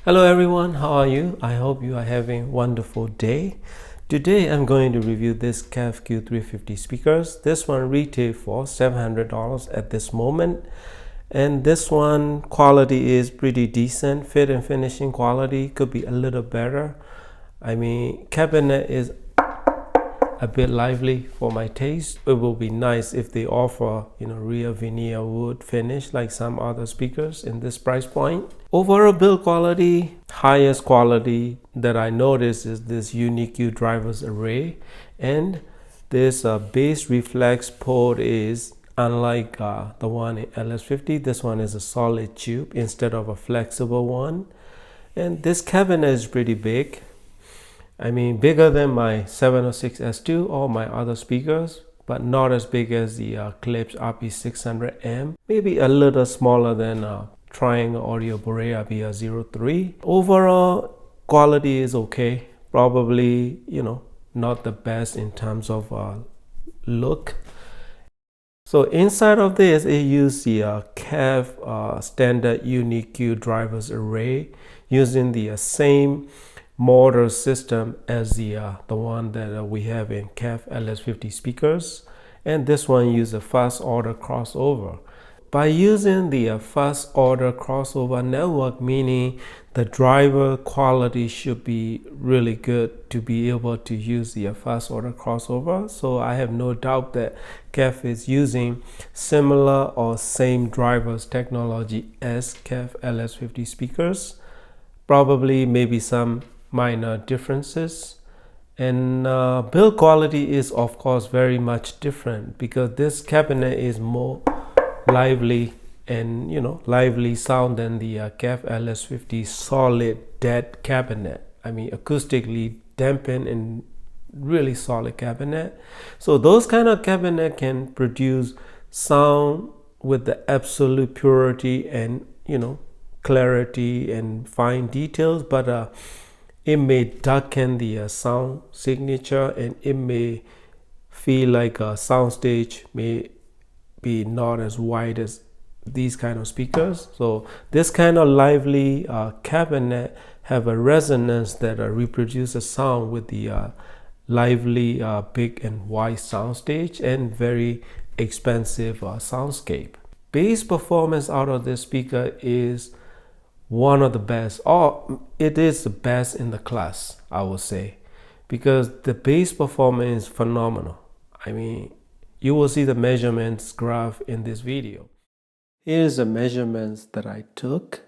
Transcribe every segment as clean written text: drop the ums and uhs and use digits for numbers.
Hello everyone, how are you? I hope you are having a wonderful day. Today I'm going to review this KEF Q350 speakers. This one retail for $700 at this moment. And this one quality is pretty decent. Fit and finishing quality could be a little better. I mean, cabinet is a bit lively for my taste. It will be nice if they offer, real veneer wood finish like some other speakers in this price point. Overall build quality, highest quality that I noticed is this unique Q drivers array, and this bass reflex port is unlike the one in LS50. This one is a solid tube instead of a flexible one, and this cabinet is pretty big. I mean, bigger than my 706S2 or my other speakers, but not as big as the Klipsch RP600M. Maybe a little smaller than Triangle Audio Borea BR03. Overall, quality is okay. Probably, not the best in terms of look. So inside of this, it used the KEF standard unique Q drivers array using the same motor system as the one that we have in KEF LS50 speakers, and this one uses a first order crossover. By using the first order crossover network, meaning the driver quality should be really good to be able to use the first order crossover. So I have no doubt that KEF is using similar or same drivers technology as KEF LS50 speakers. Probably maybe some minor differences, and build quality is of course very much different because this cabinet is more lively and lively sound than the KEF LS50 solid dead cabinet. I mean, acoustically dampened and really solid cabinet. So those kind of cabinet can produce sound with the absolute purity and clarity and fine details, but it may darken the sound signature, and it may feel like a soundstage may be not as wide as these kind of speakers. So this kind of lively cabinet have a resonance that reproduces sound with the lively big and wide soundstage and very expensive soundscape. Bass performance out of this speaker is one of the best, or it is the best in the class, I would say, because the bass performance is phenomenal. I mean, you will see the measurements graph in this video. Here's the measurements that I took.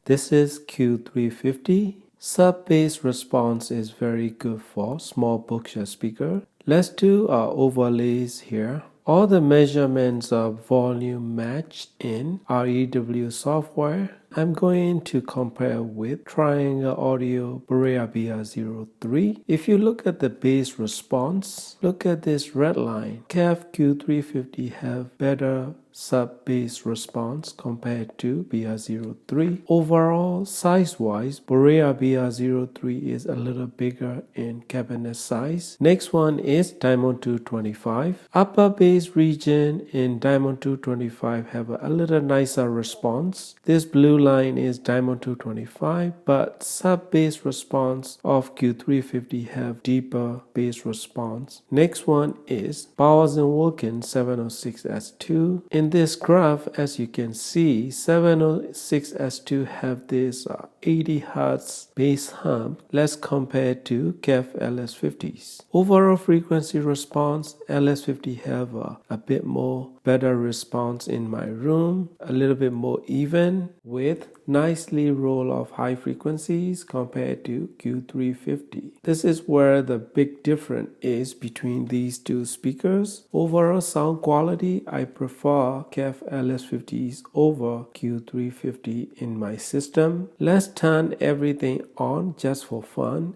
This is Q350. Sub bass response is very good for small bookshelf speaker. Let's do our overlays here. All the measurements are volume matched in REW software. I'm going to compare with Triangle Audio Borea BR03. If you look at the bass response, look at this red line. KEF Q350 have better sub bass response compared to BR03. Overall, size-wise, Borea BR03 is a little bigger in cabinet size. Next one is Diamond 225. Upper bass region in Diamond 225 have a little nicer response. This blue line is Diamond 225, but sub bass response of Q350 have deeper bass response. Next one is Bowers & Wilkins 706S2. In this graph, as you can see, 706S2 have this 80 Hz bass hump. Let's compare to KEF LS50s. Overall frequency response, LS50 have a bit more better response in my room, a little bit more even with nicely roll off high frequencies compared to Q350. This is where the big difference is between these two speakers. Overall sound quality, I prefer KEF LS50s over Q350 in my system. Let's turn everything on just for fun.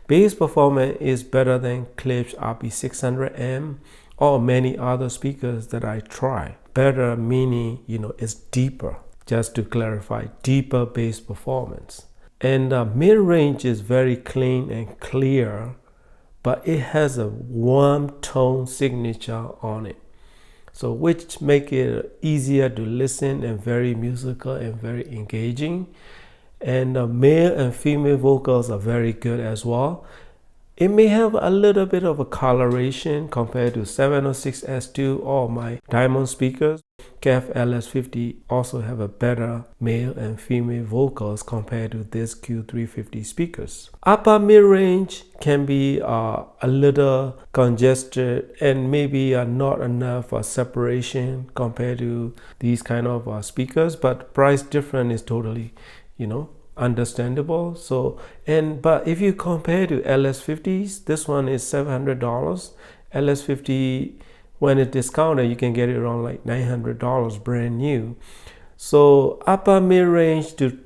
Bass performance is better than Klipsch RP600M or many other speakers that I try. Better meaning, it's deeper. Just to clarify, deeper bass performance. And mid-range is very clean and clear, but it has a warm tone signature on it. So which make it easier to listen and very musical and very engaging. And male and female vocals are very good as well. It may have a little bit of a coloration compared to 706S2 or my diamond speakers. KEF LS50 also have a better male and female vocals compared to this Q350 speakers. Upper mid-range can be a little congested and maybe not enough separation compared to these kind of speakers, but price difference is totally, understandable. So but if you compare to LS50s, this one is $700. LS50, when it's discounted, you can get it around like $900 brand new. So upper mid-range to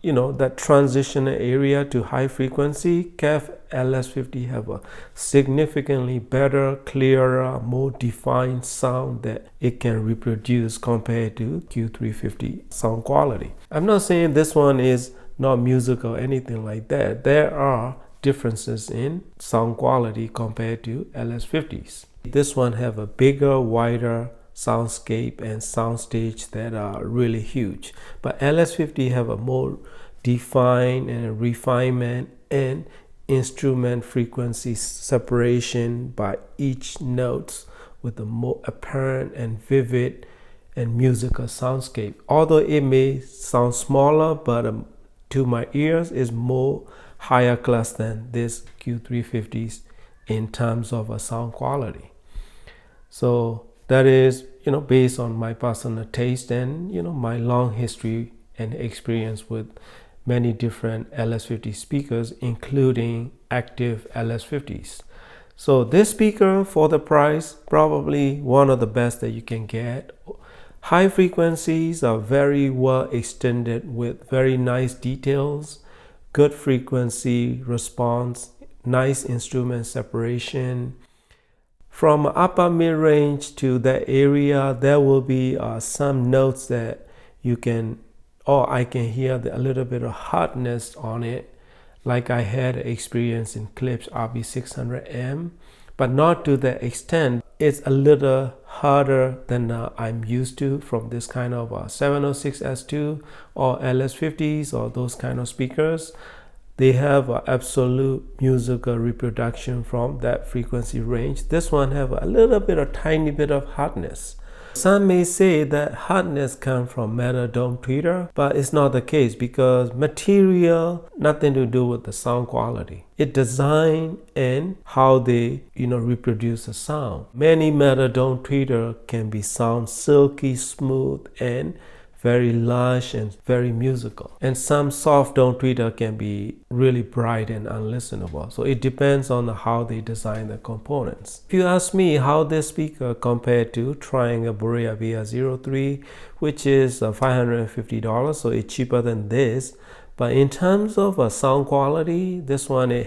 that transitional area to high frequency, KEF LS50 have a significantly better, clearer, more defined sound that it can reproduce compared to Q350 sound quality. I'm not saying this one is not musical or anything like that. There are differences in sound quality compared to LS50s. This one have a bigger, wider soundscape and soundstage that are really huge, but LS50 have a more defined and refinement and instrument frequency separation by each notes with a more apparent and vivid and musical soundscape. Although it may sound smaller, but to my ears is more higher class than this Q350s in terms of a sound quality. So that is, based on my personal taste and, my long history and experience with many different LS50 speakers, including active LS50s. So this speaker, for the price, probably one of the best that you can get. High frequencies are very well extended with very nice details, good frequency response, nice instrument separation. From upper mid-range to that area, there will be some notes that you can, or I can hear a little bit of hardness on it, like I had experience in Klipsch RB600M, but not to the extent. It's a little harder than I'm used to from this kind of 706S2 or LS50s or those kind of speakers. They have absolute musical reproduction from that frequency range. This one have a tiny bit of hardness. Some may say that hardness comes from metal dome tweeter, but it's not the case because material, nothing to do with the sound quality. It design and how they, reproduce the sound. Many metal dome tweeter can be sound silky, smooth, and very lush and very musical. And some soft dome tweeter can be really bright and unlistenable. So it depends on how they design the components. If you ask me how this speaker compared to trying a Borea VR03, which is $550, so it's cheaper than this. But in terms of sound quality, this one is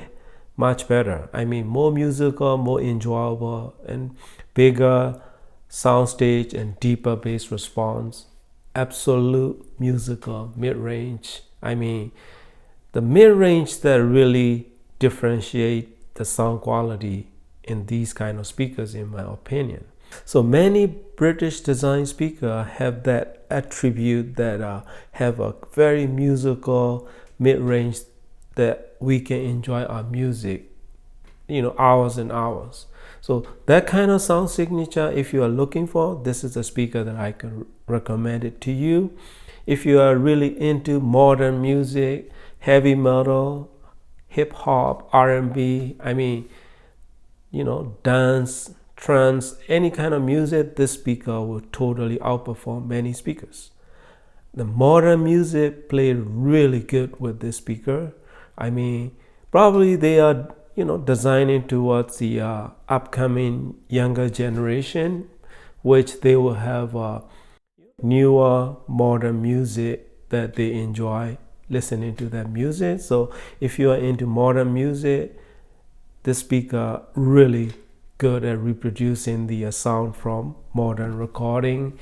much better. I mean, more musical, more enjoyable, and bigger soundstage and deeper bass response. Absolute musical mid-range. I mean, the mid-range that really differentiate the sound quality in these kind of speakers, in my opinion. So many British design speakers have that attribute that have a very musical mid-range that we can enjoy our music, hours and hours. So that kind of sound signature, if you are looking for, this is a speaker that I can recommend it to you. If you are really into modern music, heavy metal, hip hop, R&B, dance, trance, any kind of music, this speaker will totally outperform many speakers. The modern music played really good with this speaker. Probably they are designing towards the upcoming younger generation, which they will have newer modern music that they enjoy listening to that music. So if you are into modern music, this speaker really good at reproducing the sound from modern recording.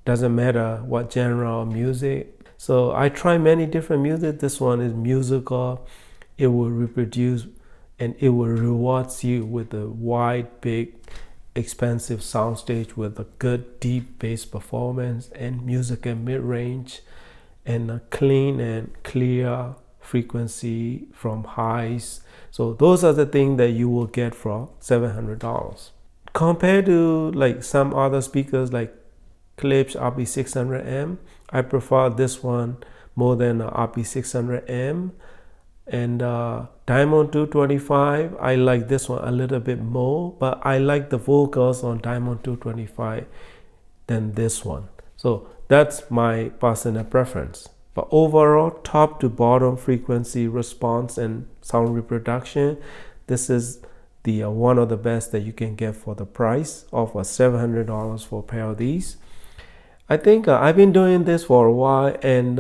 Doesn't matter what genre of music. So I try many different music. This one is musical. It will reproduce and it will reward you with a wide, big expensive soundstage with a good deep bass performance and music and mid-range and a clean and clear frequency from highs. So those are the things that you will get for $700. Compared to like some other speakers like Klipsch RP600M, I prefer this one more than RP600M. And Diamond 225, I like this one a little bit more, but I like the vocals on Diamond 225 than this one. So that's my personal preference. But overall, top to bottom frequency response and sound reproduction, this is the one of the best that you can get for the price of $700 for a pair of these. I think I've been doing this for a while, and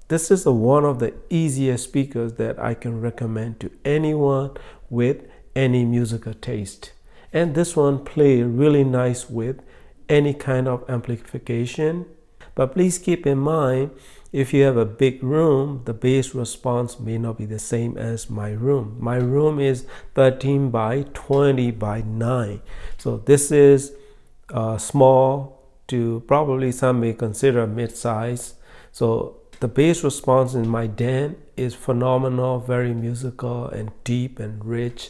this is one of the easiest speakers that I can recommend to anyone with any musical taste. And this one plays really nice with any kind of amplification. But please keep in mind, if you have a big room, the bass response may not be the same as my room. My room is 13 by 20 by 9. So this is small to probably some may consider mid-size. So the bass response in my den is phenomenal, very musical and deep and rich.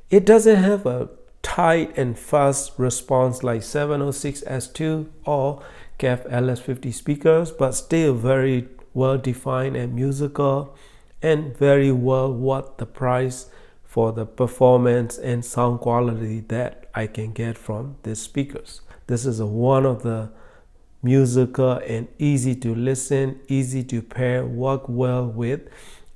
It doesn't have a tight and fast response like 706S2 or KEF LS50 speakers, but still very well defined and musical, and very well worth the price for the performance and sound quality that I can get from these speakers. This is one of the musical and easy to listen, easy to pair, work well with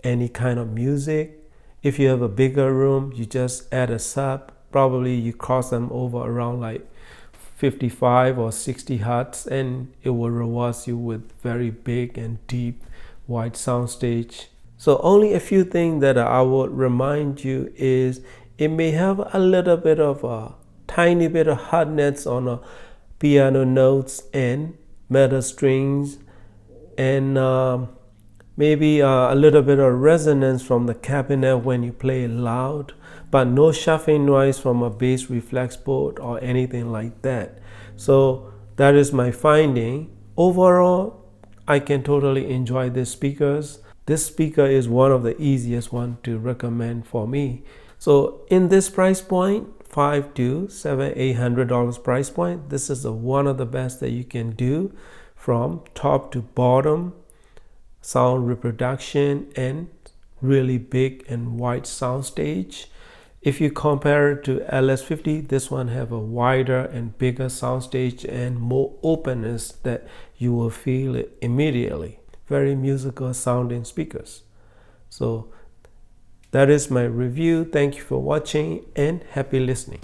any kind of music. If you have a bigger room, you just add a sub. Probably you cross them over around like 55 or 60 hertz, and it will reward you with very big and deep wide soundstage. So only a few things that I would remind you is it may have a little bit of a tiny bit of hardness on a piano notes and metal strings, and maybe a little bit of resonance from the cabinet when you play it loud, but no shuffling noise from a bass reflex board or anything like that. So that is my finding. Overall, I can totally enjoy these speakers. This speaker is one of the easiest one to recommend for me. So in this price point, $500 to $800 price point, this is one of the best that you can do from top to bottom sound reproduction and really big and wide sound stage. If you compare it to LS50, this one have a wider and bigger sound stage and more openness that you will feel it immediately. Very musical sounding speakers. So that is my review. Thank you for watching and happy listening.